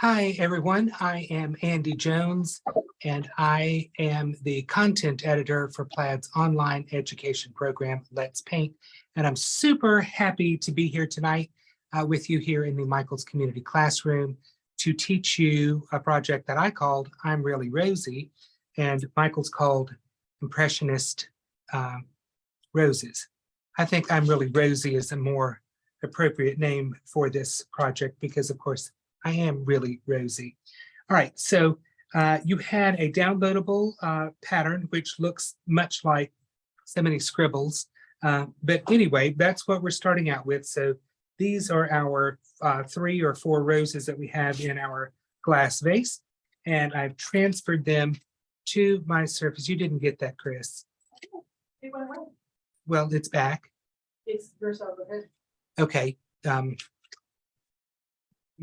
Hi, everyone. I am Andy Jones, and I am the content editor for Plaid's online education program, Let's Paint. And I'm super happy to be here tonight with you here in the Michaels Community Classroom to teach you a project that I called I'm Really Rosy, and Michaels called Impressionist Roses. I think I'm Really Rosy is a more appropriate name for this project because, of course, I am really rosy. All right, so you had a downloadable pattern, which looks much like so many scribbles. But anyway, that's what we're starting out with. So these are our 3 or 4 roses that we have in our glass vase. And I've transferred them to my surface. You didn't get that, Chris. It went away. Well, it's back. It's yours over. Okay.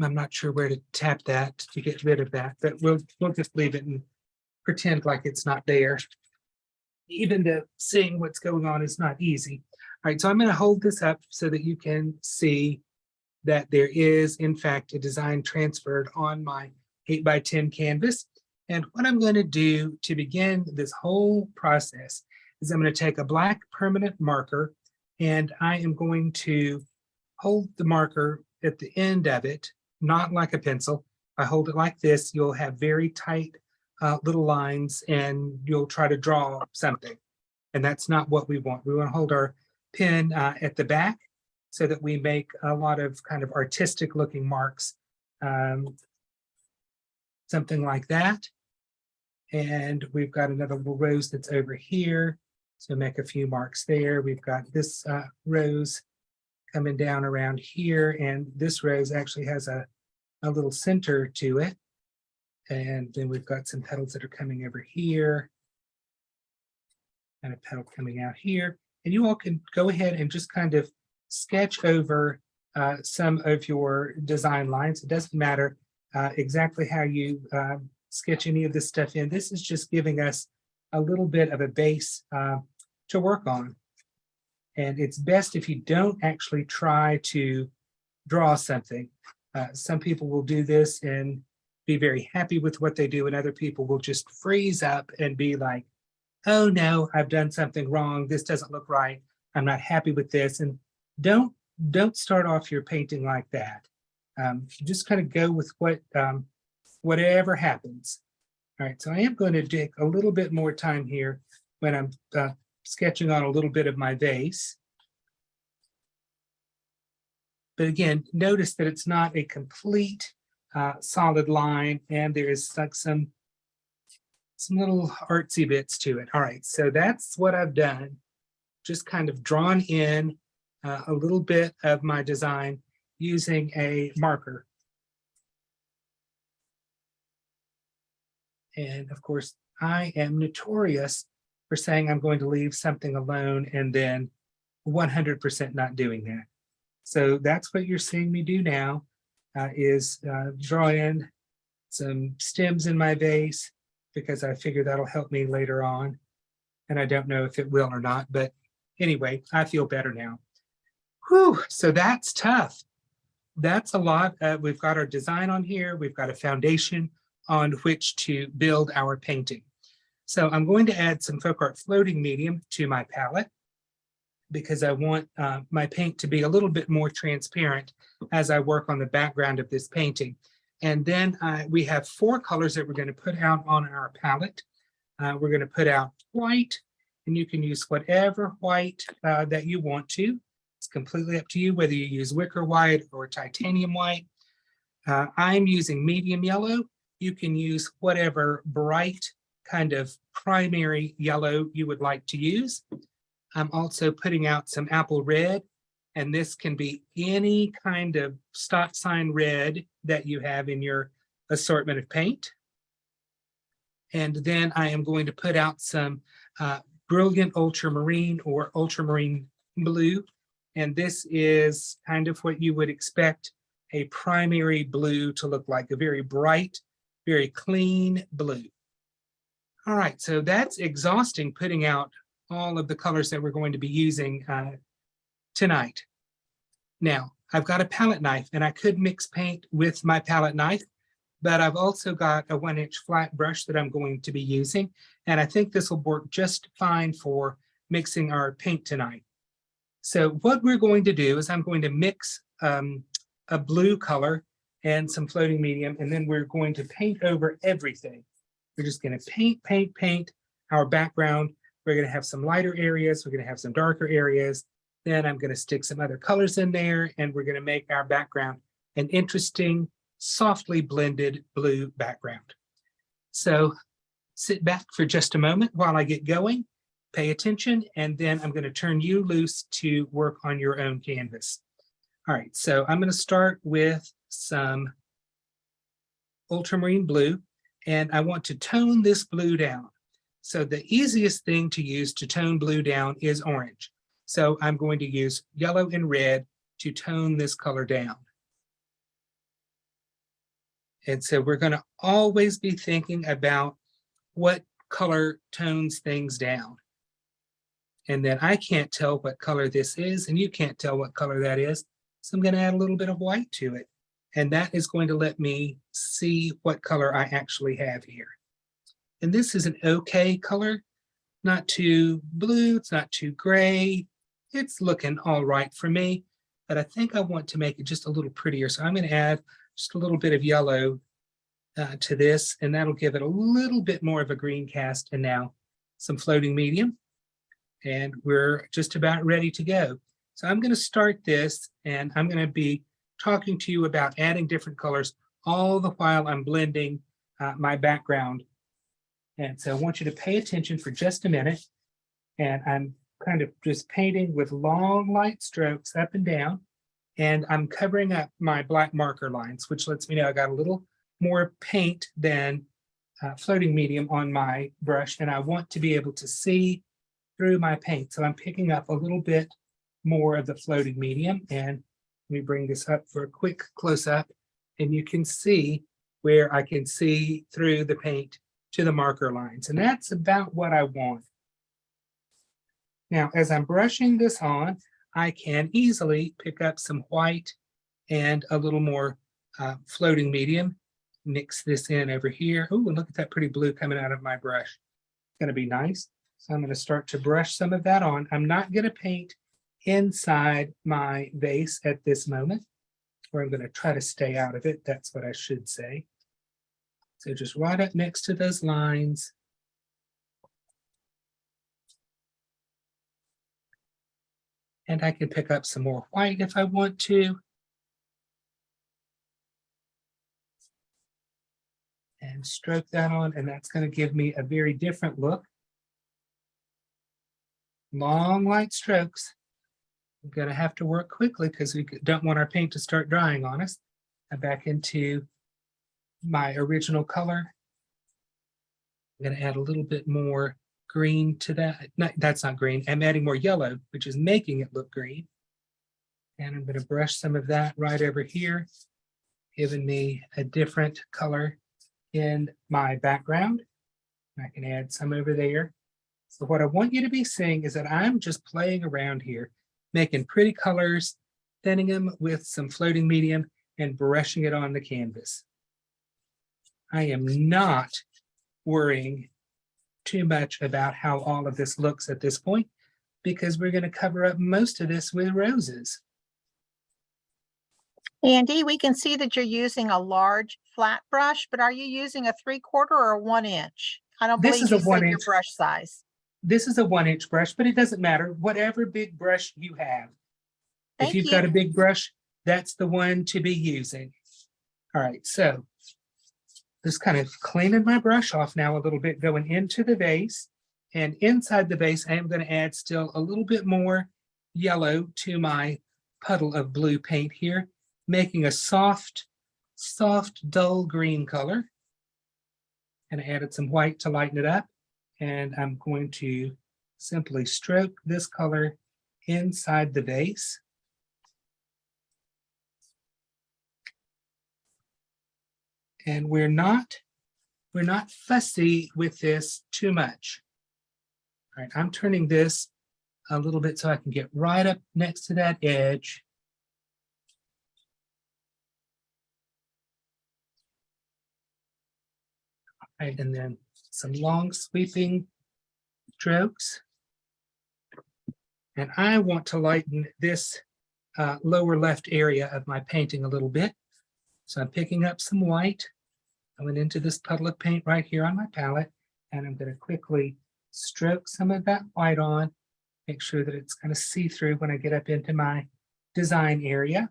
I'm not sure where to tap that to get rid of that, but we'll just leave it and pretend like it's not there. Even though seeing what's going on is not easy. All right, so I'm going to hold this up so that you can see that there is, in fact, a design transferred on my 8x10 canvas. And what I'm going to do to begin this whole process is I'm going to take a black permanent marker, and I am going to hold the marker at the end of it, not like a pencil. If I hold it like this, you'll have very tight little lines and you'll try to draw something. And that's not what we want. We want to hold our pen at the back so that we make a lot of kind of artistic looking marks. Something like that. And we've got another little rose that's over here. So make a few marks there. We've got this rose coming down around here, and this rose actually has a little center to it. And then we've got some petals that are coming over here and a petal coming out here. And you all can go ahead and just kind of sketch over some of your design lines. It doesn't matter exactly how you sketch any of this stuff in. This is just giving us a little bit of a base to work on. And it's best if you don't actually try to draw something. Some people will do this and be very happy with what they do, and other people will just freeze up and be like, oh no, I've done something wrong. This doesn't look right. I'm not happy with this. And don't start off your painting like that. Just kind of go with whatever happens. All right, so I am going to take a little bit more time here when I'm sketching on a little bit of my vase. But again, notice that it's not a complete solid line, and there is like some little artsy bits to it. All right, so that's what I've done. Just kind of drawn in a little bit of my design using a marker. And of course, I am notorious for saying I'm going to leave something alone and then 100% not doing that. So that's what you're seeing me do now, is draw in some stems in my vase because I figure that'll help me later on. And I don't know if it will or not, but anyway, I feel better now. Whew, so that's tough. That's a lot. We've got our design on here. We've got a foundation on which to build our painting. So I'm going to add some FolkArt floating medium to my palette because I want my paint to be a little bit more transparent as I work on the background of this painting. And then we have 4 colors that we're going to put out on our palette. We're going to put out white, and you can use whatever white that you want to. It's completely up to you whether you use wicker white or titanium white. I'm using medium yellow. You can use whatever bright kind of primary yellow you would like to use. I'm also putting out some apple red, and this can be any kind of stop sign red that you have in your assortment of paint. And then I am going to put out some brilliant ultramarine or ultramarine blue. And this is kind of what you would expect a primary blue to look like, a very bright, very clean blue. All right, so that's exhausting putting out all of the colors that we're going to be using tonight. Now, I've got a palette knife, and I could mix paint with my palette knife, but I've also got a 1-inch flat brush that I'm going to be using. And I think this will work just fine for mixing our paint tonight. So what we're going to do is I'm going to mix a blue color and some floating medium, and then we're going to paint over everything. We're just going to paint our background. We're going to have some lighter areas. We're going to have some darker areas. Then I'm going to stick some other colors in there, and we're going to make our background an interesting, softly blended blue background. So sit back for just a moment while I get going, pay attention, and then I'm going to turn you loose to work on your own canvas. All right, so I'm going to start with some ultramarine blue, and I want to tone this blue down. So the easiest thing to use to tone blue down is orange. So I'm going to use yellow and red to tone this color down. And so we're going to always be thinking about what color tones things down. And then I can't tell what color this is, and you can't tell what color that is. So I'm going to add a little bit of white to it. And that is going to let me see what color I actually have here. And this is an okay color, not too blue, it's not too gray. It's looking all right for me, but I think I want to make it just a little prettier. So I'm going to add just a little bit of yellow to this, and that'll give it a little bit more of a green cast. And now some floating medium, and we're just about ready to go. So I'm going to start this, and I'm going to be talking to you about adding different colors all the while I'm blending my background. And so I want you to pay attention for just a minute. And I'm kind of just painting with long, light strokes up and down. And I'm covering up my black marker lines, which lets me know I got a little more paint than floating medium on my brush. And I want to be able to see through my paint. So I'm picking up a little bit more of the floating medium. And let me bring this up for a quick close-up. And you can see where I can see through the paint to the marker lines. And that's about what I want. Now, as I'm brushing this on, I can easily pick up some white and a little more floating medium. Mix this in over here. Oh, and look at that pretty blue coming out of my brush. It's going to be nice. So I'm going to start to brush some of that on. I'm not going to paint inside my vase at this moment, or I'm going to try to stay out of it. That's what I should say. So just right up next to those lines. And I can pick up some more white if I want to. And stroke that on, and that's going to give me a very different look. Long, light strokes. We're going to have to work quickly because we don't want our paint to start drying on us. I'm back into my original color. I'm going to add a little bit more green to that. No, that's not green. I'm adding more yellow, which is making it look green. And I'm going to brush some of that right over here, giving me a different color in my background. I can add some over there. So what I want you to be seeing is that I'm just playing around here, making pretty colors, thinning them with some floating medium and brushing it on the canvas. I am not worrying too much about how all of this looks at this point, because we're going to cover up most of this with roses. Andy, we can see that you're using a large flat brush, but are you using a 3/4 or a 1-inch? I don't This believe is a you said your 1-inch. brush size. This is a 1-inch brush, but it doesn't matter. Whatever big brush you have. If you've got a big brush, that's the one to be using. All right, so just kind of cleaning my brush off now a little bit, going into the vase. And inside the vase, I am going to add still a little bit more yellow to my puddle of blue paint here, making a soft, dull green color. And I added some white to lighten it up. And I'm going to simply stroke this color inside the vase. And we're not fussy with this too much. All right, I'm turning this a little bit so I can get right up next to that edge. Right, and then some long sweeping strokes. And I want to lighten this lower left area of my painting a little bit. So I'm picking up some white. I went into this puddle of paint right here on my palette, and I'm going to quickly stroke some of that white on, make sure that it's kind of see-through when I get up into my design area.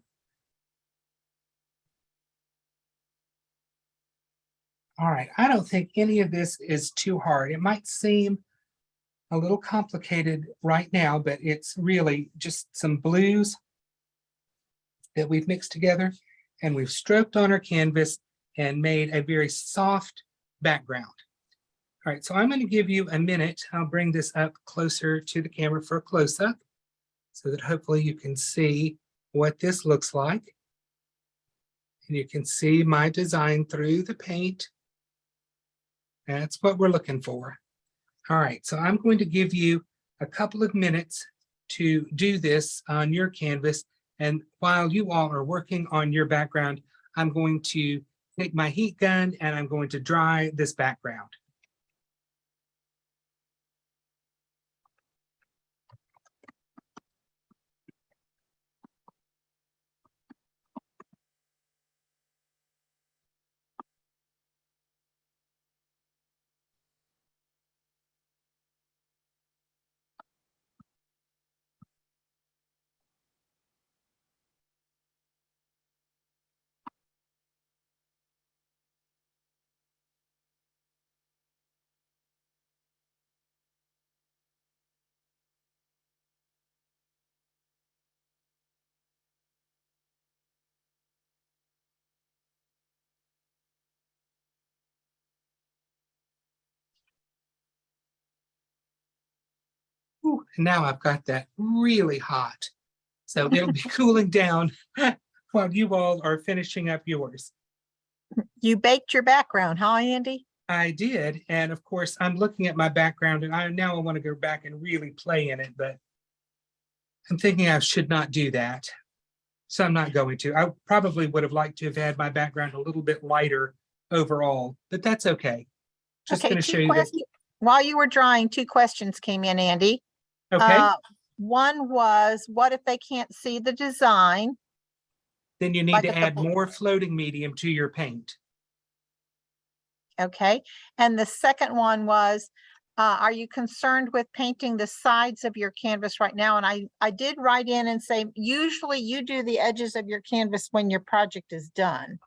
All right, I don't think any of this is too hard. It might seem a little complicated right now, but it's really just some blues that we've mixed together, and we've stroked on our canvas and made a very soft background. All right, so I'm going to give you a minute. I'll bring this up closer to the camera for a close-up so that hopefully you can see what this looks like. And you can see my design through the paint. That's what we're looking for. All right, so I'm going to give you a couple of minutes to do this on your canvas. And while you all are working on your background, I'm going to take my heat gun and I'm going to dry this background. Ooh, and now I've got that really hot. So it'll be cooling down while you all are finishing up yours. You baked your background, huh, Andy? I did. And of course, I'm looking at my background and I want to go back and really play in it, but I'm thinking I should not do that. So I'm not going to. I probably would have liked to have had my background a little bit lighter overall, but that's okay. Just Okay, going to show two you that. questions. While you were drawing, two questions came in, Andy. Okay, One was, what if they can't see the design? then you need like to at the add bl- more floating medium to your paint. Okay. And the second one was, are you concerned with painting the sides of your canvas right now? And I did write in and say, usually you do the edges of your canvas when your project is done.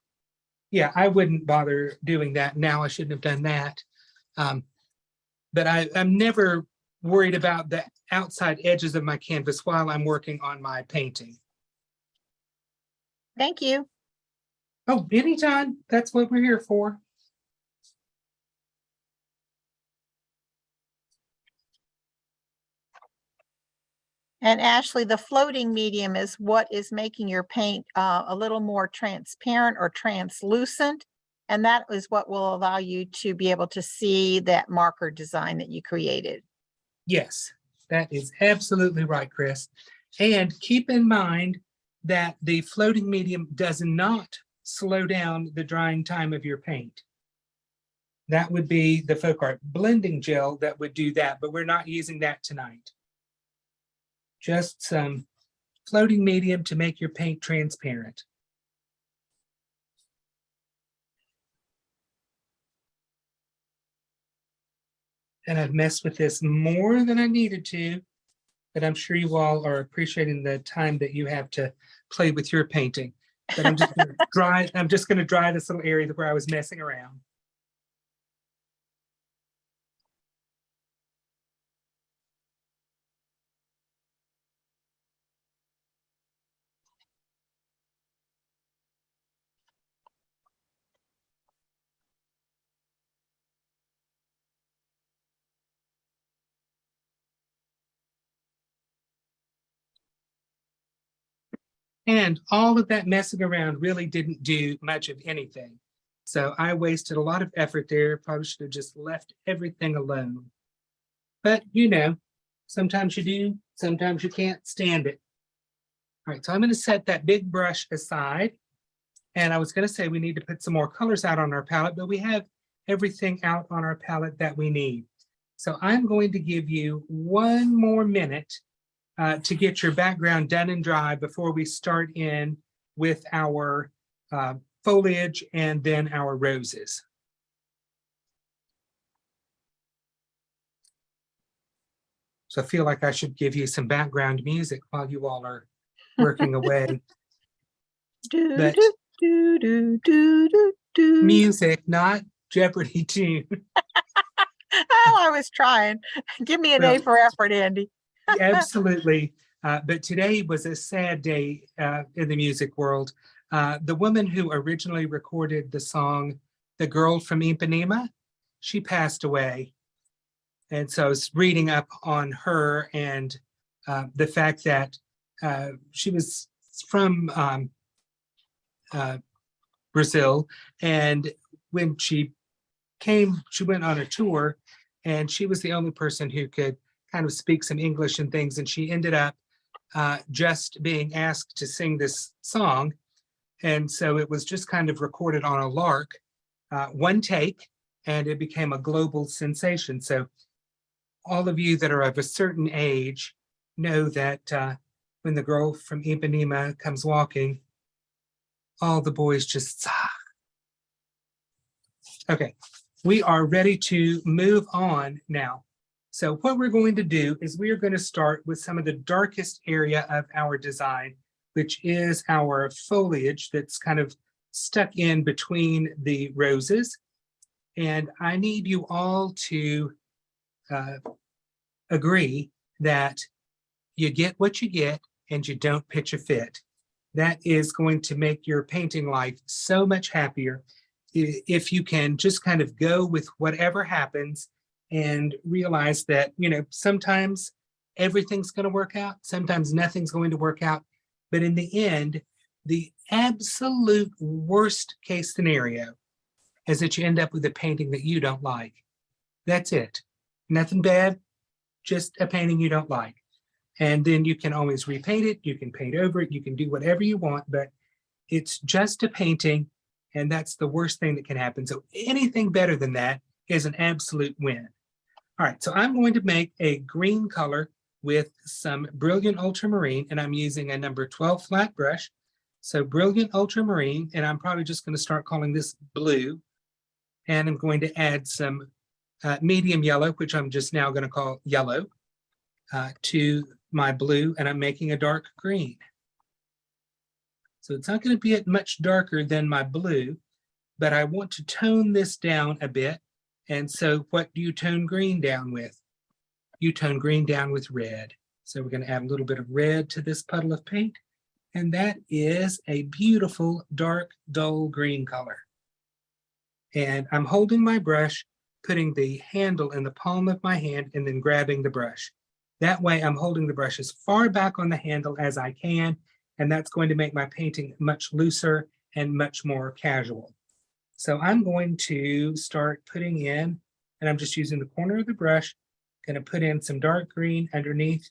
Yeah, I wouldn't bother doing that now. I shouldn't have done that. But I'm never worried about the outside edges of my canvas while I'm working on my painting. Thank you. Oh, anytime. That's what we're here for. And Ashley, the floating medium is what is making your paint a little more transparent or translucent. And that is what will allow you to be able to see that marker design that you created. Yes, that is absolutely right, Chris. And keep in mind that the floating medium does not slow down the drying time of your paint. That would be the FolkArt blending gel that would do that, but we're not using that tonight. Just some floating medium to make your paint transparent. And I've messed with this more than I needed to, but I'm sure you all are appreciating the time that you have to play with your painting. But I'm just gonna dry this little area where I was messing around. And all of that messing around really didn't do much of anything. So I wasted a lot of effort there. Probably should have just left everything alone. But you know, sometimes you do, sometimes you can't stand it. All right, so I'm going to set that big brush aside. And I was going to say we need to put some more colors out on our palette, but we have everything out on our palette that we need. So I'm going to give you 1 more minute to get your background done and dry before we start in with our foliage and then our roses. So I feel like I should give you some background music while you all are working away. Do, But do, do, do, do, do, do. music, not Jeopardy tune. Oh, I was trying. Give me an A Well, for effort, Andy. Absolutely. But today was a sad day in the music world. The woman who originally recorded the song, The Girl from Ipanema, she passed away. And so I was reading up on her and the fact that she was from Brazil. And when she came, she went on a tour and she was the only person who could kind of speak some English and things. And she ended up just being asked to sing this song. And so it was just kind of recorded on a lark, 1 take, and it became a global sensation. So all of you that are of a certain age know that when the girl from Ipanema comes walking, all the boys just sigh. Okay, we are ready to move on now. So what we're going to do is we are going to start with some of the darkest area of our design, which is our foliage that's kind of stuck in between the roses. And I need you all to agree that you get what you get and you don't pitch a fit. That is going to make your painting life so much happier if you can just kind of go with whatever happens and realize that, you know, sometimes everything's going to work out, sometimes nothing's going to work out. But in the end, the absolute worst case scenario is that you end up with a painting that you don't like. That's it. Nothing bad, just a painting you don't like. And then you can always repaint it, you can paint over it, you can do whatever you want, but it's just a painting, and that's the worst thing that can happen. So anything better than that is an absolute win. All right, so I'm going to make a green color with some Brilliant Ultramarine, and I'm using a number 12 flat brush. So Brilliant Ultramarine, and I'm probably just going to start calling this blue. And I'm going to add some medium yellow, which I'm just now going to call yellow, to my blue, and I'm making a dark green. So it's not going to be much darker than my blue, but I want to tone this down a bit. And so what do you tone green down with? You tone green down with red. So we're going to add a little bit of red to this puddle of paint. And that is a beautiful dark, dull green color. And I'm holding my brush, putting the handle in the palm of my hand, and then grabbing the brush. That way I'm holding the brush as far back on the handle as I can, and that's going to make my painting much looser and much more casual. So I'm going to start putting in, and I'm just using the corner of the brush, going to put in some dark green underneath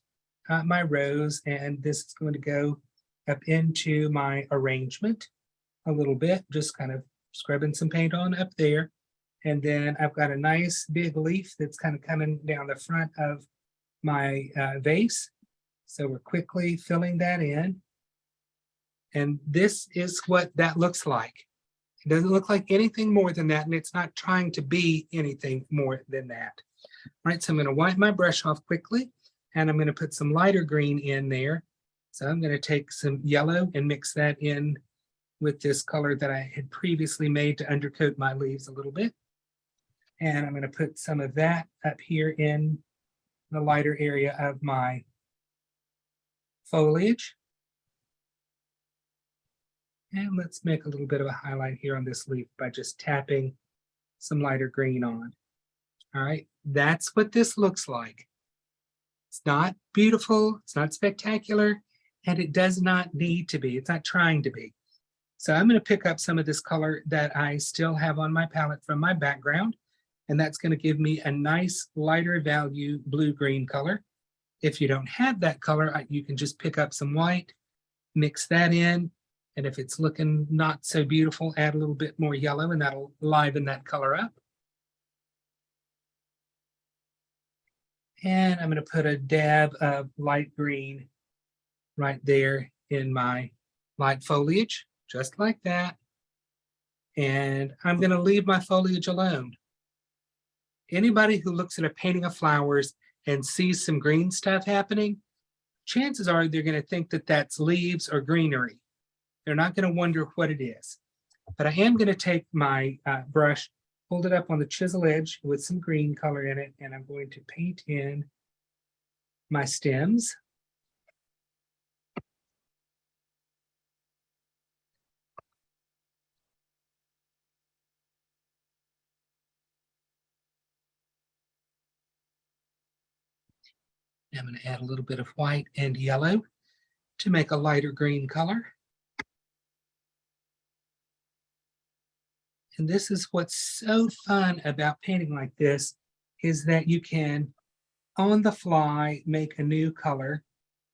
my rose, and this is going to go up into my arrangement a little bit, just kind of scrubbing some paint on up there. And then I've got a nice big leaf that's kind of coming down the front of my vase. So we're quickly filling that in. And this is what that looks like. It doesn't look like anything more than that, and it's not trying to be anything more than that. All right, so I'm going to wipe my brush off quickly, and I'm going to put some lighter green in there. So I'm going to take some yellow and mix that in with this color that I had previously made to undercoat my leaves a little bit. And I'm going to put some of that up here in the lighter area of my foliage. And let's make a little bit of a highlight here on this leaf by just tapping some lighter green on. All right, that's what this looks like. It's not beautiful, it's not spectacular, and it does not need to be. It's not trying to be. So I'm going to pick up some of this color that I still have on my palette from my background, and that's going to give me a nice lighter value blue-green color. If you don't have that color, you can just pick up some white, mix that in, and if it's looking not so beautiful, add a little bit more yellow, and that'll liven that color up. And I'm going to put a dab of light green right there in my light foliage, just like that. And I'm going to leave my foliage alone. Anybody who looks at a painting of flowers and sees some green stuff happening, chances are they're going to think that that's leaves or greenery. They're not going to wonder what it is. But I am going to take my brush, hold it up on the chisel edge with some green color in it, and I'm going to paint in my stems. I'm going to add a little bit of white and yellow to make a lighter green color. And this is what's so fun about painting like this, is that you can, on the fly, make a new color,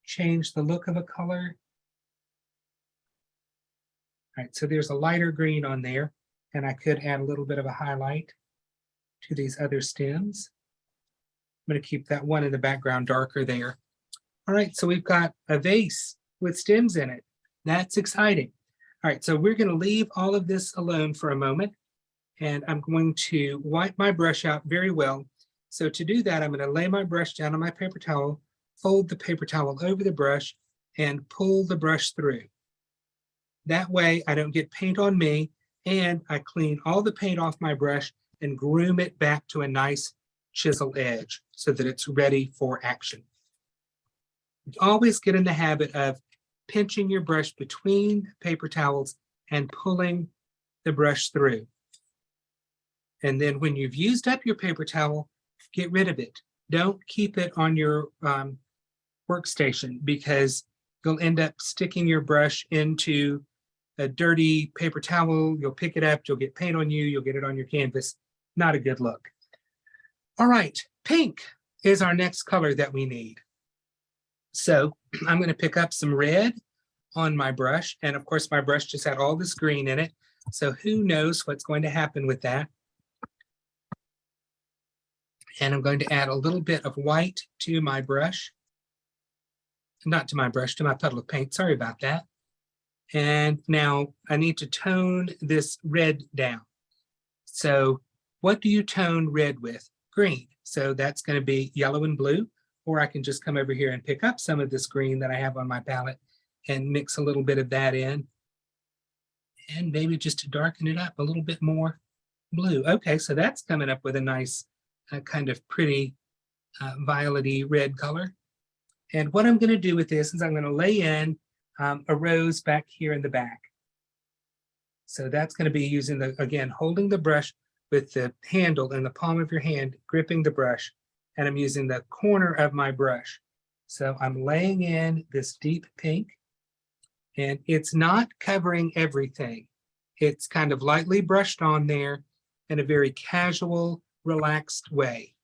change the look of a color. All right, so there's a lighter green on there, and I could add a little bit of a highlight to these other stems. I'm going to keep that one in the background darker there. All right, so we've got a vase with stems in it. That's exciting. All right, so we're going to leave all of this alone for a moment, and I'm going to wipe my brush out very well. So to do that, I'm going to lay my brush down on my paper towel, fold the paper towel over the brush, and pull the brush through. That way I don't get paint on me, and I clean all the paint off my brush and groom it back to a nice chisel edge so that it's ready for action. Always get in the habit of pinching your brush between paper towels and pulling the brush through. And then when you've used up your paper towel, get rid of it. Don't keep it on your workstation, because you'll end up sticking your brush into a dirty paper towel. You'll pick it up, you'll get paint on you, you'll get it on your canvas. Not a good look. All right, pink is our next color that we need. So I'm going to pick up some red on my brush. And of course, my brush just had all this green in it. So who knows what's going to happen with that. And I'm going to add a little bit of white to my brush. Not to my brush, to my puddle of paint. Sorry about that. And now I need to tone this red down. So what do you tone red with? Green. So that's going to be yellow and blue. Or I can just come over here and pick up some of this green that I have on my palette and mix a little bit of that in. And maybe just to darken it up a little bit more blue. Okay, so that's coming up with a nice kind of pretty violet-y red color. And what I'm going to do with this is I'm going to lay in a rose back here in the back. So that's going to be using the, again, holding the brush with the handle in the palm of your hand, gripping the brush, and I'm using the corner of my brush. So I'm laying in this deep pink, and it's not covering everything. It's kind of lightly brushed on there in a very casual, relaxed way.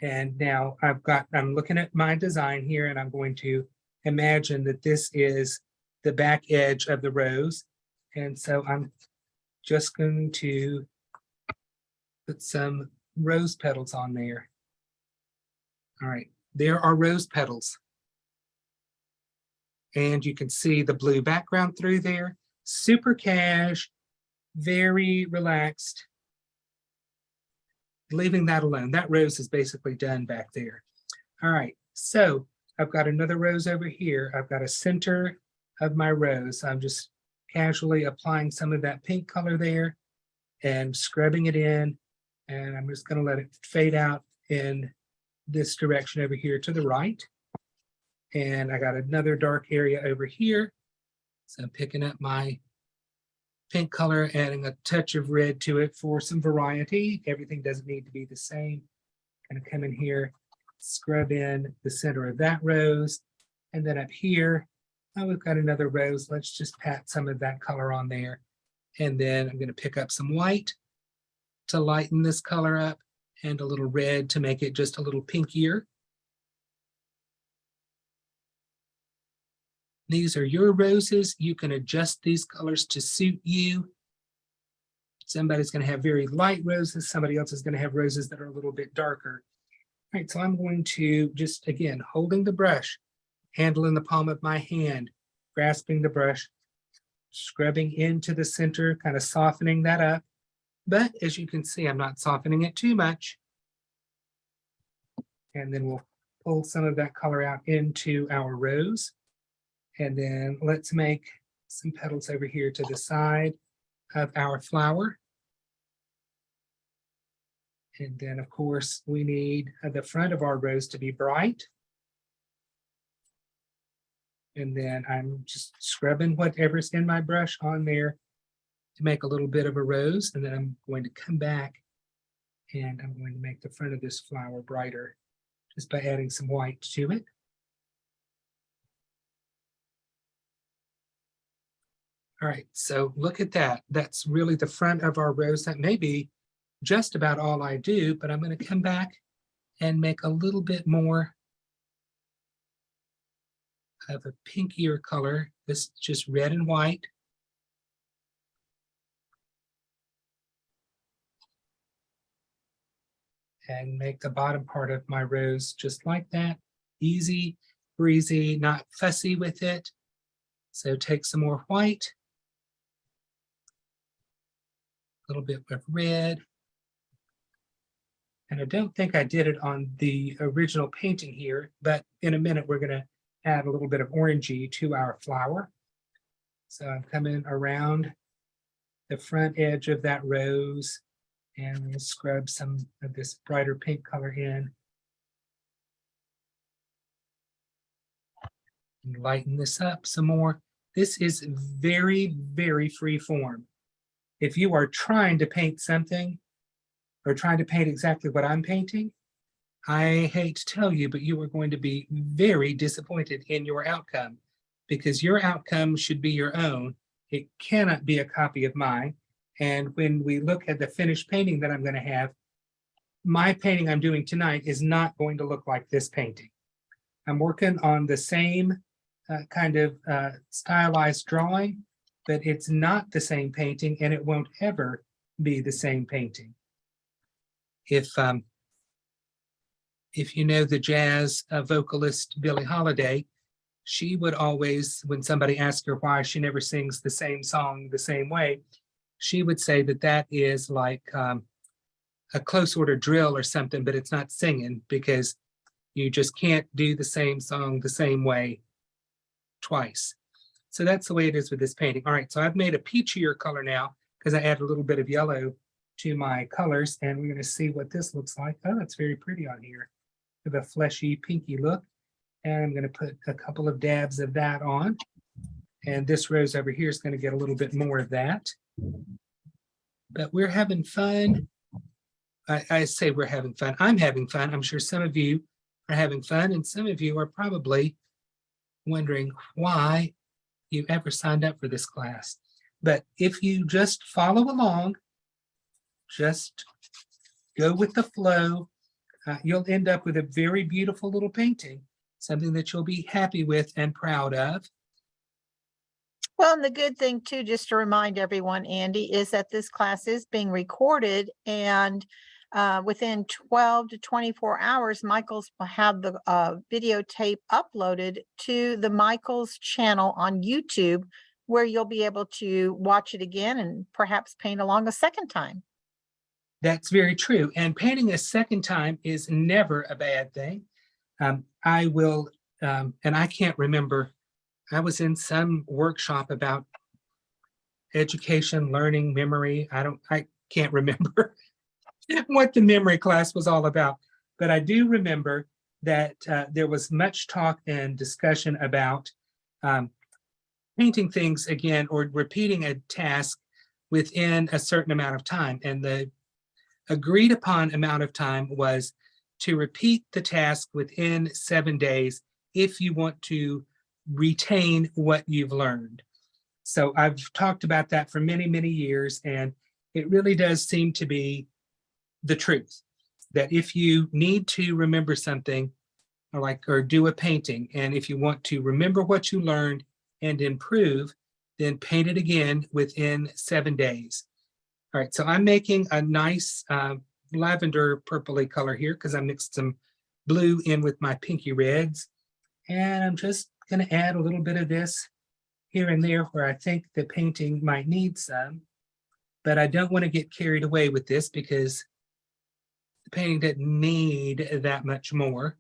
And now I'm looking at my design here, and I'm going to imagine that this is the back edge of the rose. And so I'm just going to put some rose petals on there. All right, there are rose petals. And you can see the blue background through there. Super cash, very relaxed. Leaving that alone. That rose is basically done back there. All right, so I've got another rose over here. I've got a center of my rose. I'm just casually applying some of that pink color there and scrubbing it in. And I'm just going to let it fade out in this direction over here to the right. And I got another dark area over here. So I'm picking up my pink color, adding a touch of red to it for some variety. Everything doesn't need to be the same. Kind of come in here, scrub in the center of that rose. And then up here, we've got another rose. Let's just pat some of that color on there. And then I'm going to pick up some white to lighten this color up, and a little red to make it just a little pinkier. These are your roses. You can adjust these colors to suit you. Somebody's going to have very light roses. Somebody else is going to have roses that are a little bit darker. right, so I'm going to just, again, holding the brush, handle in the palm of my hand, grasping the brush, scrubbing into the center, kind of softening that up. But as you can see, I'm not softening it too much. And then we'll pull some of that color out into our rose. And then let's make some petals over here to the side of our flower. And then, of course, we need the front of our rose to be bright. And then I'm just scrubbing whatever's in my brush on there to make a little bit of a rose. And then I'm going to come back and I'm going to make the front of this flower brighter just by adding some white to it. All right, so look at that. That's really the front of our rose. That may be just about all I do, but I'm going to come back and make a little bit more of a pinkier color. This is just red and white. And make the bottom part of my rose just like that. Easy, breezy, not fussy with it. So take some more white. A little bit of red. And I don't think I did it on the original painting here, but in a minute we're going to add a little bit of orangey to our flower. So I'm coming around the front edge of that rose and we'll scrub some of this brighter pink color in. And lighten this up some more. This is very, very free form. If you are trying to paint something or trying to paint exactly what I'm painting, I hate to tell you, but you are going to be very disappointed in your outcome because your outcome should be your own. It cannot be a copy of mine. And when we look at the finished painting that I'm going to have, my painting I'm doing tonight is not going to look like this painting. I'm working on the same kind of stylized drawing, but it's not the same painting and it won't ever be the same painting. If you know the jazz vocalist Billie Holiday, she would always, when somebody asked her why she never sings the same song the same way, she would say that that is like a close order drill or something, but it's not singing because you just can't do the same song the same way twice. So that's the way it is with this painting. All right, so I've made a peachier color now because I added a little bit of yellow to my colors, and we're going to see what this looks like. Oh, it's very pretty on here with a fleshy pinky look. And I'm going to put a couple of dabs of that on. And this rose over here is going to get a little bit more of that. But we're having fun. I say we're having fun. I'm having fun. I'm sure some of you are having fun, and some of you are probably wondering why you ever signed up for this class. But if you just follow along, just go with the flow, you'll end up with a very beautiful little painting, something that you'll be happy with and proud of. Well, and the good thing too, just to remind everyone, Andy, is that this class is being recorded, and within 12 to 24 hours, Michaels will have the videotape uploaded to the Michaels channel on YouTube, where you'll be able to watch it again and perhaps paint along a second time. That's very true. And painting a second time is never a bad thing. I will, and I can't remember, I was in some workshop about education, learning, memory. I can't remember what the memory class was all about, but I do remember that there was much talk and discussion about painting things again or repeating a task within a certain amount of time. And the agreed upon amount of time was to repeat the task within 7 days if you want to retain what you've learned. So I've talked about that for many, many years, and it really does seem to be the truth that if you need to remember something or do a painting, and if you want to remember what you learned and improve, then paint it again within 7 days. All right, so I'm making a nice lavender purpley color here because I mixed some blue in with my pinky reds. And I'm just going to add a little bit of this here and there where I think the painting might need some. But I don't want to get carried away with this because the painting doesn't need that much more.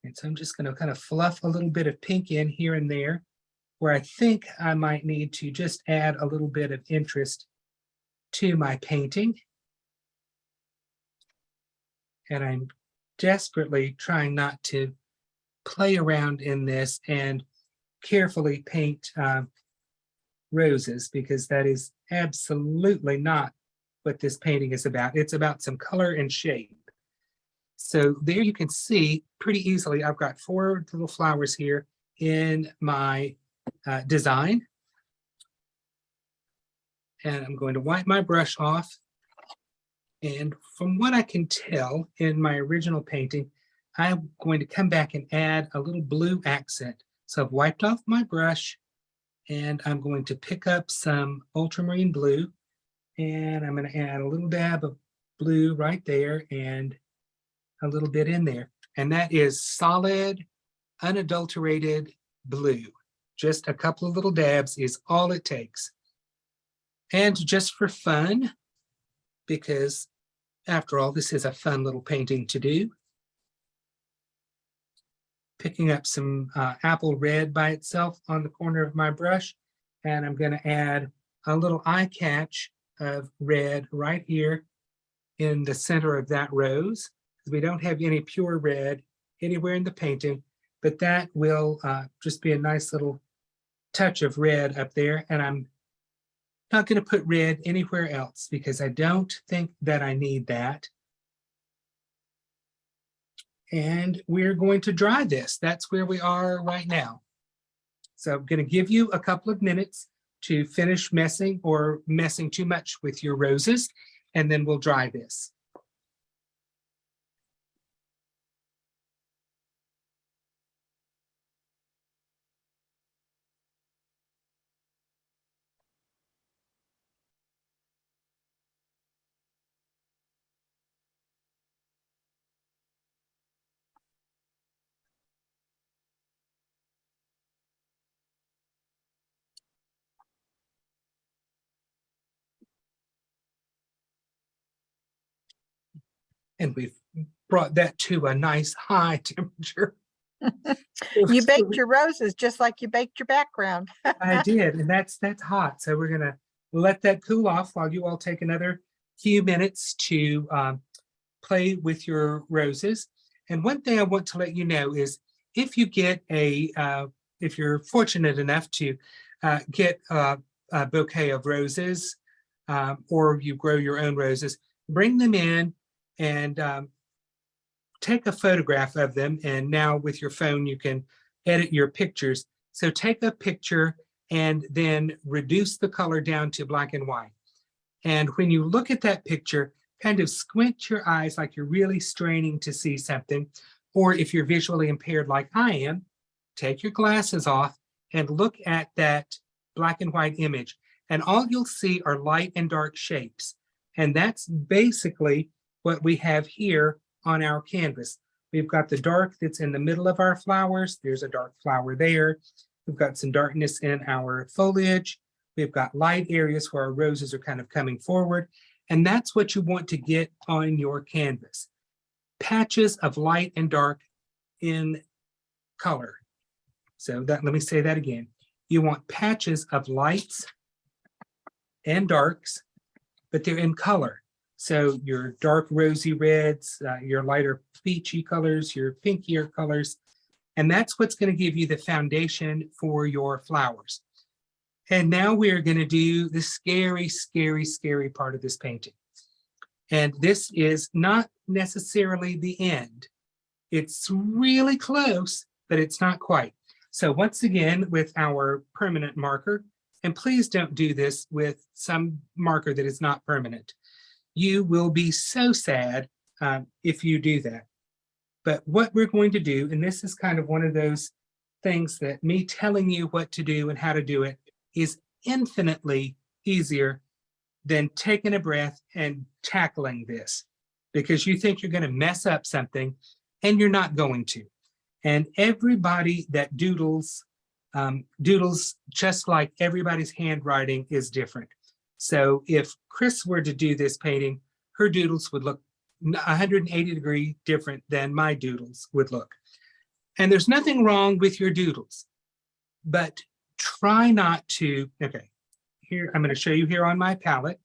And so I'm just going to kind of fluff a little bit of pink in here and there where I think I might need to just add a little bit of interest to my painting. And I'm desperately trying not to play around in this and carefully paint roses, because that is absolutely not what this painting is about. It's about some color and shape. So there you can see pretty easily, I've got 4 little flowers here in my design. And I'm going to wipe my brush off. And from what I can tell in my original painting, I'm going to come back and add a little blue accent. So I've wiped off my brush and I'm going to pick up some ultramarine blue, and I'm going to add a little dab of blue right there and a little bit in there. And that is solid, unadulterated blue. Just a couple of little dabs is all it takes. And just for fun, because after all, this is a fun little painting to do, picking up some apple red by itself on the corner of my brush, and I'm going to add a little eye catch of red right here in the center of that rose. We don't have any pure red anywhere in the painting, but that will just be a nice little touch of red up there. And I'm not going to put red anywhere else because I don't think that I need that. And we're going to dry this. That's where we are right now. So I'm going to give you a couple of minutes to finish messing or messing too much with your roses, and then we'll dry this. And we've brought that to a nice high temperature. You baked your roses just like you baked your background. I did, and that's hot. So we're gonna let that cool off while you all take another few minutes to play with your roses. And one thing I want to let you know is if you get if you're fortunate enough to get a bouquet of roses, or you grow your own roses, bring them in and take a photograph of them. And now with your phone, you can edit your pictures. So take a picture and then reduce the color down to black and white. And when you look at that picture, kind of squint your eyes like you're really straining to see something. Or if you're visually impaired like I am, take your glasses off and look at that black and white image. And all you'll see are light and dark shapes. And that's basically what we have here on our canvas. We've got the dark that's in the middle of our flowers. There's a dark flower there. We've got some darkness in our foliage. We've got light areas where our roses are kind of coming forward. And that's what you want to get on your canvas. Patches of light and dark in color. So let me say that again. You want patches of lights and darks, but they're in color. So your dark rosy reds, your lighter peachy colors, your pinkier colors, and that's what's going to give you the foundation for your flowers. And now we're going to do the scary, scary, scary part of this painting. And this is not necessarily the end. It's really close, but it's not quite. So once again, with our permanent marker, and please don't do this with some marker that is not permanent. You will be so sad if you do that. But what we're going to do, and this is kind of one of those things that me telling you what to do and how to do it is infinitely easier than taking a breath and tackling this, because you think you're going to mess up something and you're not going to. And everybody that doodles, doodles just like everybody's handwriting is different. So if Chris were to do this painting, her doodles would look 180-degree different than my doodles would look. And there's nothing wrong with your doodles, but try not to, okay, here, I'm going to show you here on my palette.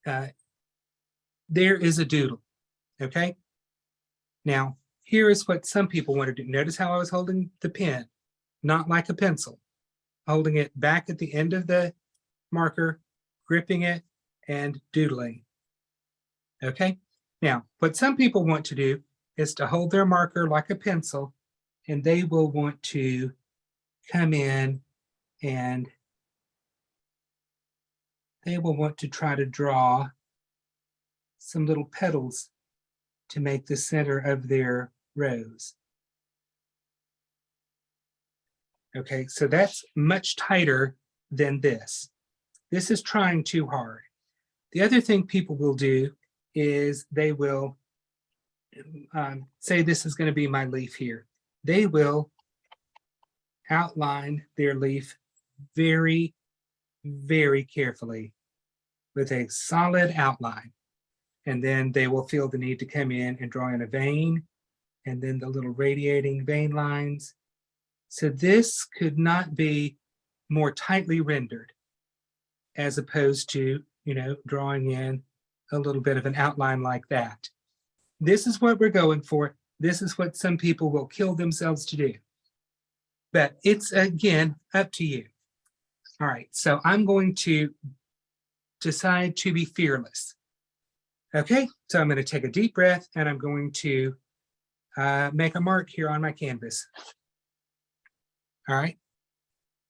There is a doodle, okay? Now, here is what some people want to do. Notice how I was holding the pen, not like a pencil, holding it back at the end of the marker, gripping it, and doodling. Okay? Now, what some people want to do is to hold their marker like a pencil, and they will want to come in and they will want to try to draw some little petals to make the center of their rose. Okay, so that's much tighter than this. This is trying too hard. The other thing people will do is they will say this is going to be my leaf here. They will outline their leaf very, very carefully with a solid outline. And then they will feel the need to come in and draw in a vein, and then the little radiating vein lines. So this could not be more tightly rendered, as opposed to, drawing in a little bit of an outline like that. This is what we're going for. This is what some people will kill themselves to do. But it's, again, up to you. All right, so I'm going to decide to be fearless. Okay, so I'm going to take a deep breath and I'm going to make a mark here on my canvas. All right,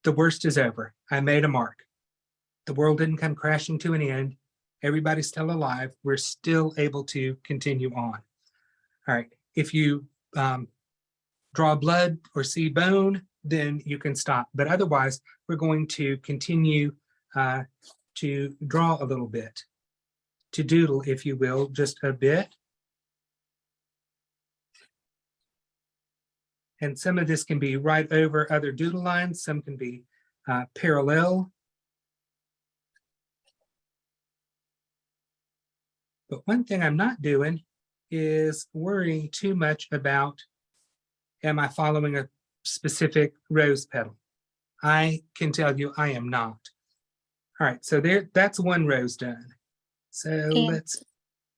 the worst is over. I made a mark. The world didn't come crashing to an end. Everybody's still alive. We're still able to continue on. All right, if you draw blood or see bone, then you can stop. But otherwise, we're going to continue to draw a little bit, to doodle, if you will, just a bit. And some of this can be right over other doodle lines. Some can be parallel. But one thing I'm not doing is worrying too much about, am I following a specific rose petal? I can tell you I am not. All right, so that's one rose done. So let's,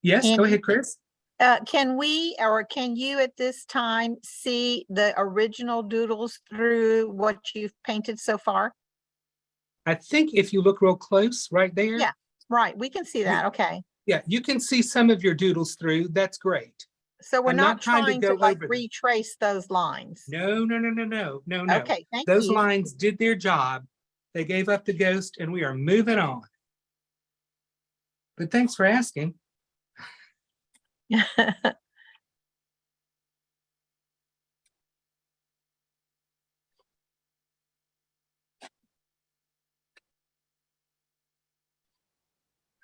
yes, go ahead, Chris. Can we, or can you at this time see the original doodles through what you've painted so far? I think if you look real close right there. Yeah, right, we can see that, okay. Yeah, you can see some of your doodles through. That's great. So we're I'm not trying to like over them. retrace those lines. No. Okay, thank Those you. lines did their job. They gave up the ghost and we are moving on. But thanks for asking. All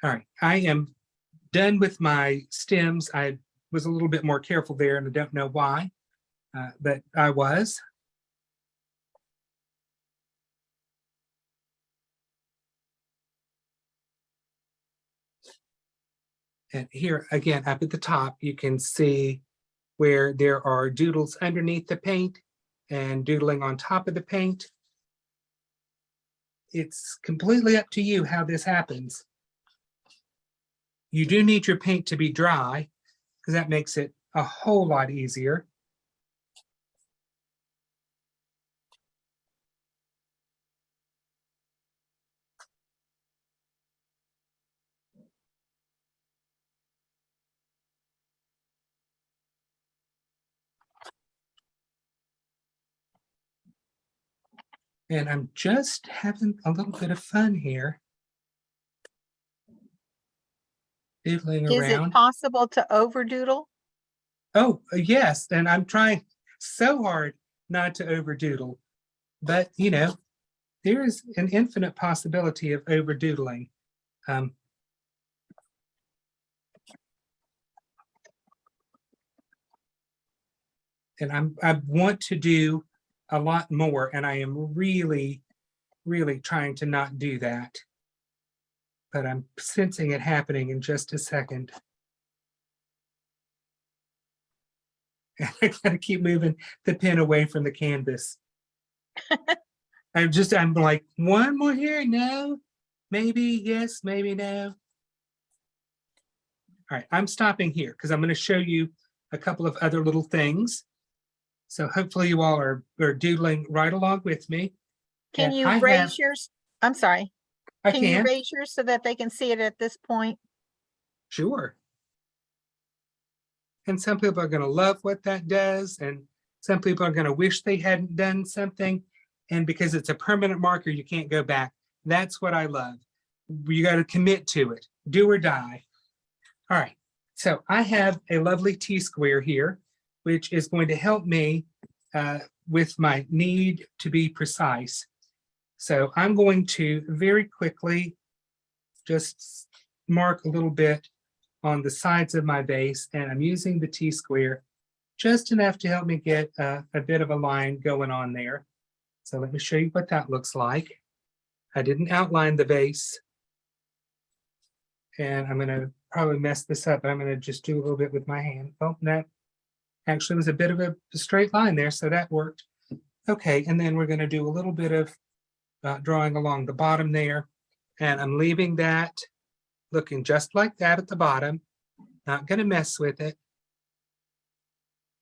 right, I am done with my stems. I was a little bit more careful there and I don't know why, but I was. And here again, up at the top, you can see where there are doodles underneath the paint and doodling on top of the paint. It's completely up to you how this happens. You do need your paint to be dry because that makes it a whole lot easier. And I'm just having a little bit of fun here. Doodling Is around. it possible to overdoodle? Oh, yes. And I'm trying so hard not to overdoodle. But, there is an infinite possibility of overdoodling. Um, and I want to do a lot more, and I am really trying to not do that. But I'm sensing it happening in just a second. I gotta keep moving the pen away from the canvas. I'm like, one more here, no, maybe yes, maybe no. All right, I'm stopping here because I'm going to show you a couple of other little things. So hopefully you all are doodling right along with me. Can And you I raise have- yours? I'm sorry. I Can you can, raise yours so that they can see it at this point? sure. And some people are going to love what that does, and some people are going to wish they hadn't done something. And because it's a permanent marker, you can't go back. That's what I love. You got to commit to it, do or die. All right, so I have a lovely T-square here, which is going to help me with my need to be precise. So I'm going to very quickly just mark a little bit on the sides of my vase, and I'm using the T-square just enough to help me get a bit of a line going on there. So let me show you what that looks like. I didn't outline the vase, and I'm going to probably mess this up, but I'm going to just do a little bit with my hand. Oh, that actually was a bit of a straight line there, so that worked. Okay, and then we're going to do a little bit of drawing along the bottom there, and I'm leaving that looking just like that at the bottom. Not going to mess with it.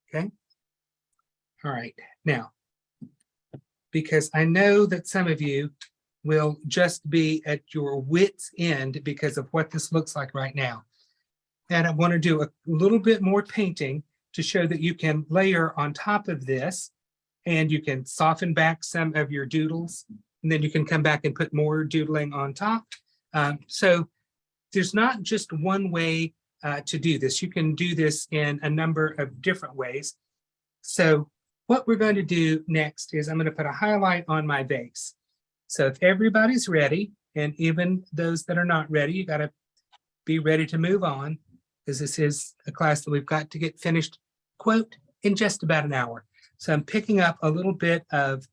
Okay. All right. Now, because I know that some of you will just be at your wit's end because of what this looks like right now. And I want to do a little bit more painting to show that you can layer on top of this, and you can soften back some of your doodles, and then you can come back and put more doodling on top. So there's not just one way to do this. You can do this in a number of different ways. So what we're going to do next is I'm going to put a highlight on my vase. So if everybody's ready, and even those that are not ready, you got to be ready to move on, because this is a class that we've got to get finished, quote, in just about an hour. So I'm picking up a little bit of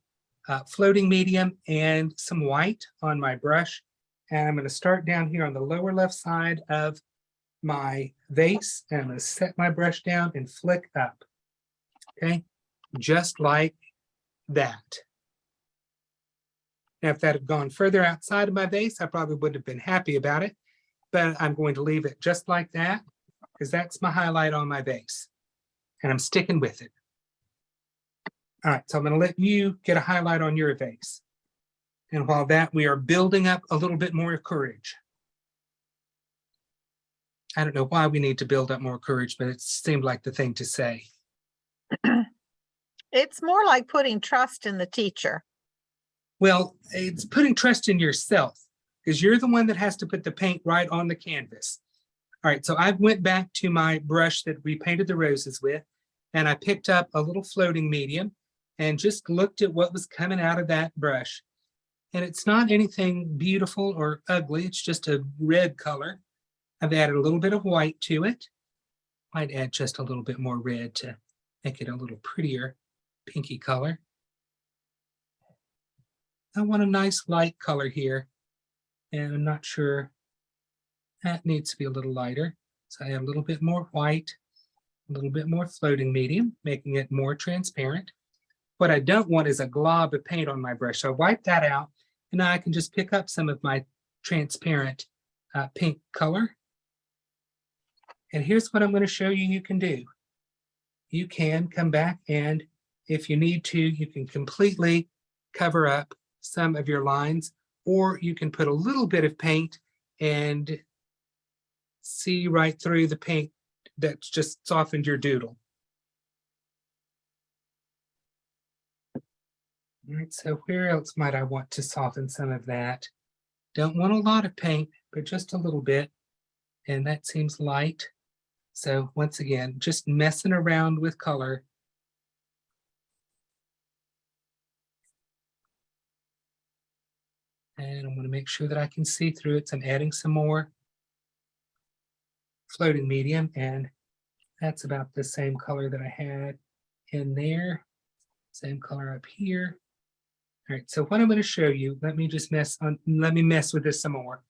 floating medium and some white on my brush. And I'm going to start down here on the lower left side of my vase, and I'm going to set my brush down and flick up. Okay, just like that. Now, if that had gone further outside of my vase, I probably wouldn't have been happy about it, but I'm going to leave it just like that because that's my highlight on my vase, and I'm sticking with it. All right, so I'm going to let you get a highlight on your vase. And while that, we are building up a little bit more courage. I don't know why we need to build up more courage, but it seemed like the thing to say. It's more like putting trust in the teacher. Well, it's putting trust in yourself, because you're the one that has to put the paint right on the canvas. All right, so I went back to my brush that we painted the roses with, and I picked up a little floating medium and just looked at what was coming out of that brush. And it's not anything beautiful or ugly, it's just a red color. I've added a little bit of white to it. Might add just a little bit more red to make it a little prettier pinky color. I want a nice light color here, and I'm not sure that needs to be a little lighter. So I add a little bit more white, a little bit more floating medium, making it more transparent. What I don't want is a glob of paint on my brush. So I wipe that out, and now I can just pick up some of my transparent pink color. And here's what I'm going to show you you can do. You can come back, and if you need to, you can completely cover up some of your lines, or you can put a little bit of paint and see right through the paint that's just softened your doodle. All right, so where else might I want to soften some of that? Don't want a lot of paint, but just a little bit, and that seems light. So once again, just messing around with color. And I'm going to make sure that I can see through it. So I'm adding some more floating medium, and that's about the same color that I had in there. Same color up here. All right, so what I'm going to show you, let me mess with this some more,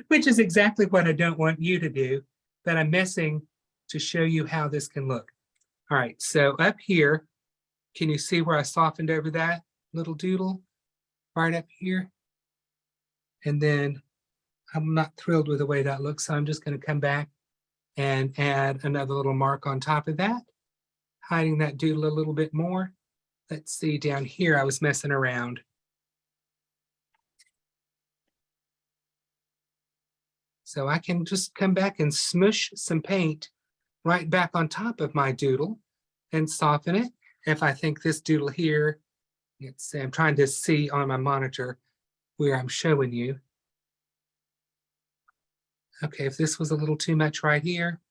which is exactly what I don't want you to do, but I'm messing to show you how this can look. All right, so up here, can you see where I softened over that little doodle right up here? And then I'm not thrilled with the way that looks, so I'm just going to come back and add another little mark on top of that, hiding that doodle a little bit more. Let's see, down here I was messing around. So I can just come back and smush some paint right back on top of my doodle and soften it. If I think this doodle here, let's see, I'm trying to see on my monitor where I'm showing you. Okay, if this was a little too much right here,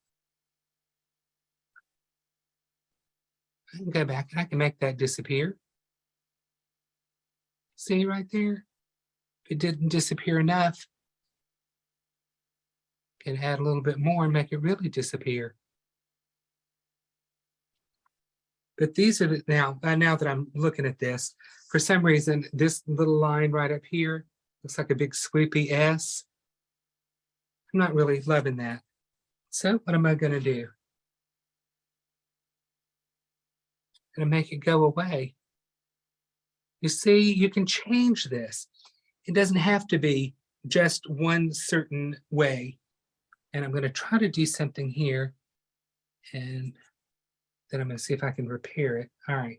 I can go back and I can make that disappear. See right there? If it didn't disappear enough, I can add a little bit more and make it really disappear. But these are now that I'm looking at this, for some reason, this little line right up here looks like a big sweepy S. I'm not really loving that. So what am I going to do? I'm going to make it go away. You see, you can change this. It doesn't have to be just one certain way. And I'm going to try to do something here. And then I'm going to see if I can repair it. All right.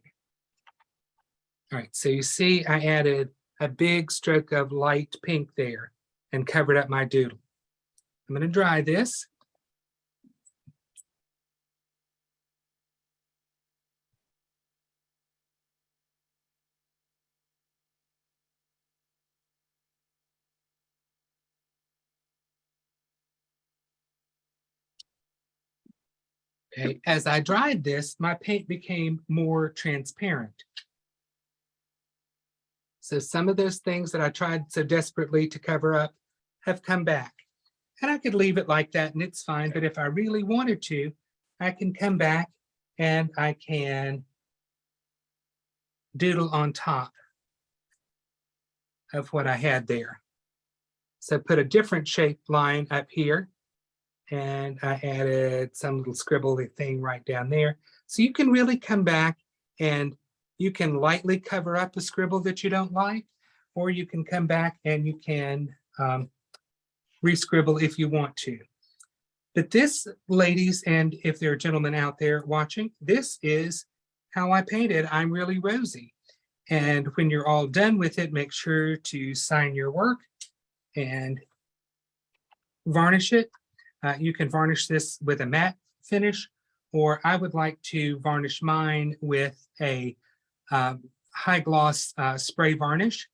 All right, so you see I added a big stroke of light pink there and covered up my doodle. I'm going to dry this. Okay, as I dried this, my paint became more transparent. So some of those things that I tried so desperately to cover up have come back. And I could leave it like that and it's fine, but if I really wanted to, I can come back and I can doodle on top of what I had there. So put a different shaped line up here, and I added some little scribbly thing right down there. So you can really come back and you can lightly cover up a scribble that you don't like, or you can come back and you can re-scribble if you want to. But this, ladies, and if there are gentlemen out there watching, this is how I painted I'm Really Rosie. And when you're all done with it, make sure to sign your work and varnish it. You can varnish this with a matte finish, or I would like to varnish mine with a high gloss spray varnish.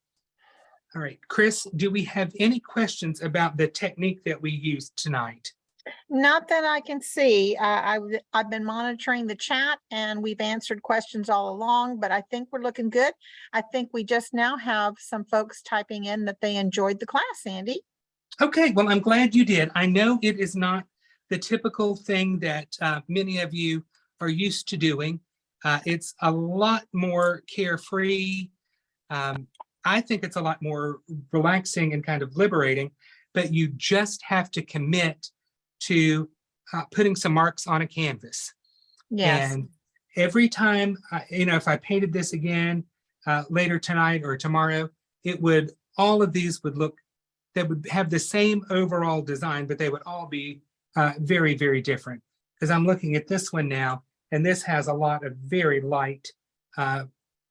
All right, Chris, do we have any questions about the technique that we used tonight? Not that I can see. I've been monitoring the chat and we've answered questions all along, but I think we're looking good. I think we just now have some folks typing in that they enjoyed the class, Sandy. Okay, well, I'm glad you did. I know it is not the typical thing that many of you are used to doing. It's a lot more carefree. I think it's a lot more relaxing and kind of liberating, but you just have to commit to putting some marks on a canvas. Yes. And every time, if I painted this again later tonight or tomorrow, all of these would look, that would have the same overall design, but they would all be very, very different. Because I'm looking at this one now, and this has a lot of very light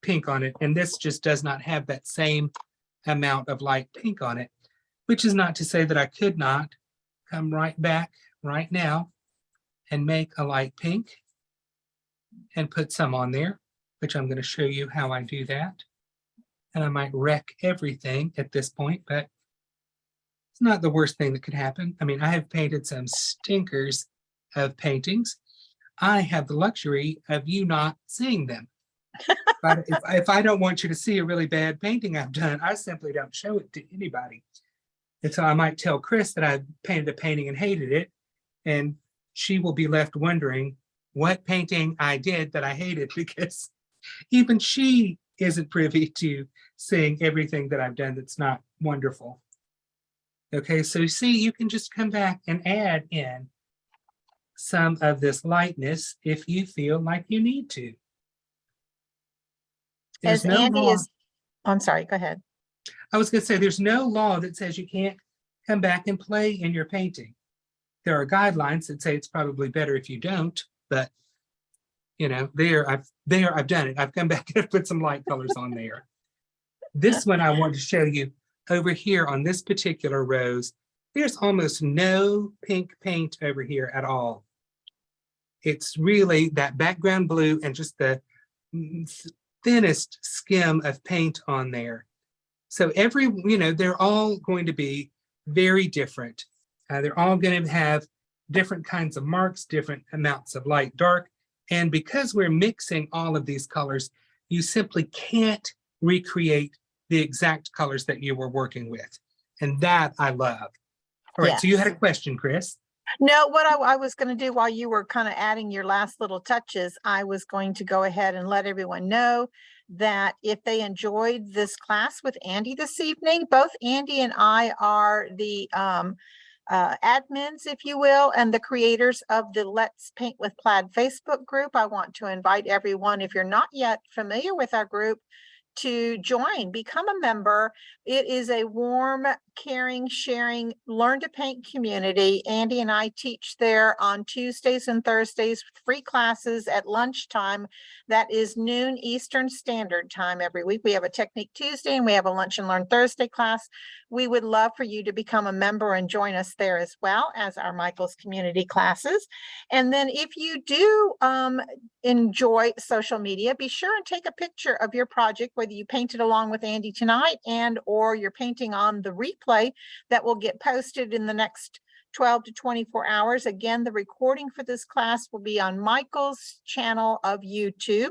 pink on it, and this just does not have that same amount of light pink on it, which is not to say that I could not come right back right now and make a light pink and put some on there, which I'm going to show you how I do that. And I might wreck everything at this point, but it's not the worst thing that could happen. I mean, I have painted some stinkers of paintings. I have the luxury of you not seeing them. But if I don't want you to see a really bad painting I've done, I simply don't show it to anybody. And so I might tell Chris that I painted a painting and hated it, and she will be left wondering what painting I did that I hated, because even she isn't privy to seeing everything that I've done that's not wonderful. Okay, so you see, you can just come back and add in some of this lightness if you feel like you need to. There's As no Andy law. is, I'm sorry, go ahead. I was going to say, there's no law that says you can't come back and play in your painting. There are guidelines that say it's probably better if you don't, but you know, I've done it. I've come back and put some light colors on there. This one I want to show you over here on this particular rose. There's almost no pink paint over here at all. It's really that background blue and just the thinnest skim of paint on there. So they're all going to be very different. They're all going to have different kinds of marks, different amounts of light, dark. And because we're mixing all of these colors, you simply can't recreate the exact colors that you were working with. And that I love. All right, so you had a question, Chris. No, what I was going to do while you were kind of adding your last little touches, I was going to go ahead and let everyone know that if they enjoyed this class with Andy this evening, both Andy and I are the admins, if you will, and the creators of the Let's Paint with Plaid Facebook group. I want to invite everyone, if you're not yet familiar with our group, to join, become a member. It is a warm, caring, sharing, learn to paint community. Andy and I teach there on Tuesdays and Thursdays, free classes at lunchtime. That is noon Eastern Standard Time every week. We have a Technique Tuesday and we have a Lunch and Learn Thursday class. We would love for you to become a member and join us there, as well as our Michael's community classes. And then if you do enjoy social media, be sure and take a picture of your project, whether you painted along with Andy tonight and or you're painting on the replay that will get posted in the next 12 to 24 hours. Again, the recording for this class will be on Michael's channel of YouTube.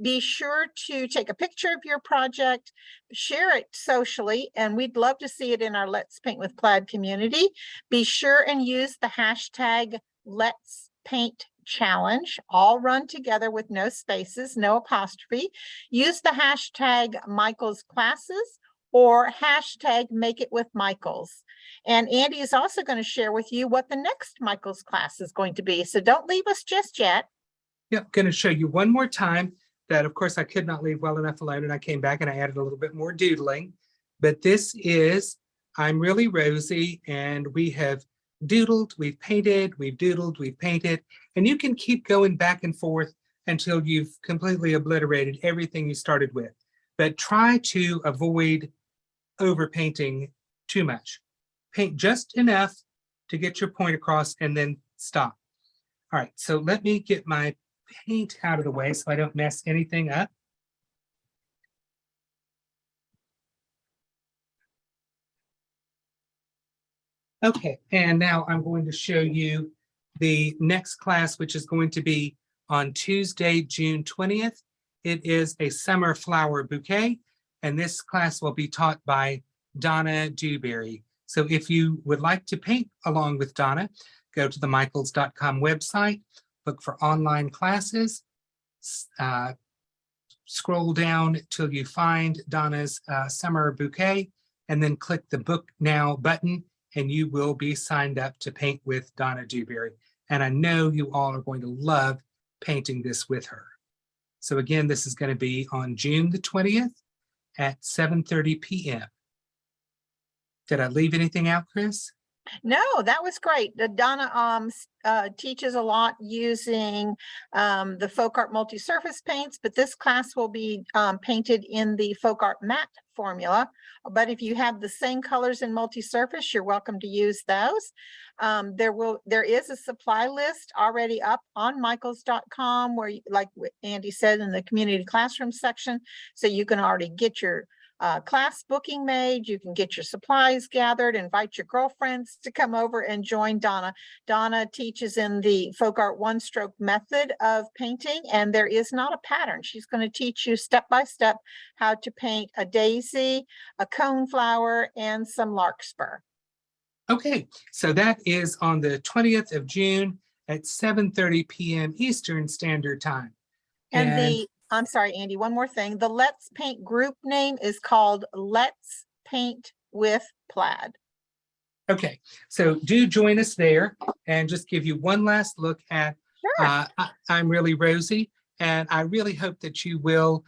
Be sure to take a picture of your project, share it socially, and we'd love to see it in our Let's Paint with Plaid community. Be sure and use the hashtag Let's Paint Challenge, all run together with no spaces, no apostrophe. Use the hashtag Michael's Classes or hashtag Make It with Michael's. And Andy is also going to share with you what the next Michael's class is going to be. So don't leave us just yet. Yep, going to show you one more time that, of course, I could not leave well enough alone, and I came back and I added a little bit more doodling. But this is I'm Really Rosy, and we have doodled, we've painted, we've doodled, we've painted, and you can keep going back and forth until you've completely obliterated everything you started with. But try to avoid overpainting too much. Paint just enough to get your point across and then stop. All right, so let me get my paint out of the way so I don't mess anything up. Okay, and now I'm going to show you the next class, which is going to be on Tuesday, June 20th. It is a summer flower bouquet, and this class will be taught by Donna Dewberry. So if you would like to paint along with Donna, go to the michaels.com website, look for online classes, scroll down till you find Donna's summer bouquet, and then click the Book Now button, and you will be signed up to paint with Donna Dewberry. And I know you all are going to love painting this with her. So again, this is going to be on June the 20th at 7:30 p.m. Did I leave anything out, Chris? No, that was great. Donna teaches a lot using the FolkArt multi-surface paints, but this class will be painted in the FolkArt matte formula. But if you have the same colors in multi-surface, you're welcome to use those. There is a supply list already up on michaels.com where, like Andy said, in the community classroom section, so you can already get your class booking made. You can get your supplies gathered, invite your girlfriends to come over and join Donna. Donna teaches in the FolkArt one-stroke method of painting, and there is not a pattern. She's going to teach you step by step how to paint a daisy, a coneflower, and some larkspur. Okay, so that is on the 20th of June at 7:30 p.m. Eastern Standard Time. And I'm sorry, Andy, one more thing. The Let's Paint group name is called Let's Paint with Plaid. Okay, so do join us there and just give you one last look at Sure. I'm Really Rosie, and I really hope that you will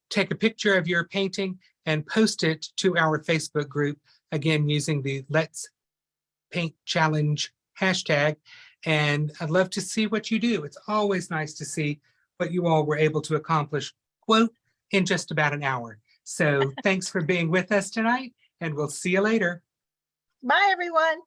take a picture of your painting and post it to our Facebook group, again, using the Let's Paint Challenge hashtag. And I'd love to see what you do. It's always nice to see what you all were able to accomplish, quote, in just about an hour. So thanks for being with us tonight, and we'll see you later. Bye, everyone.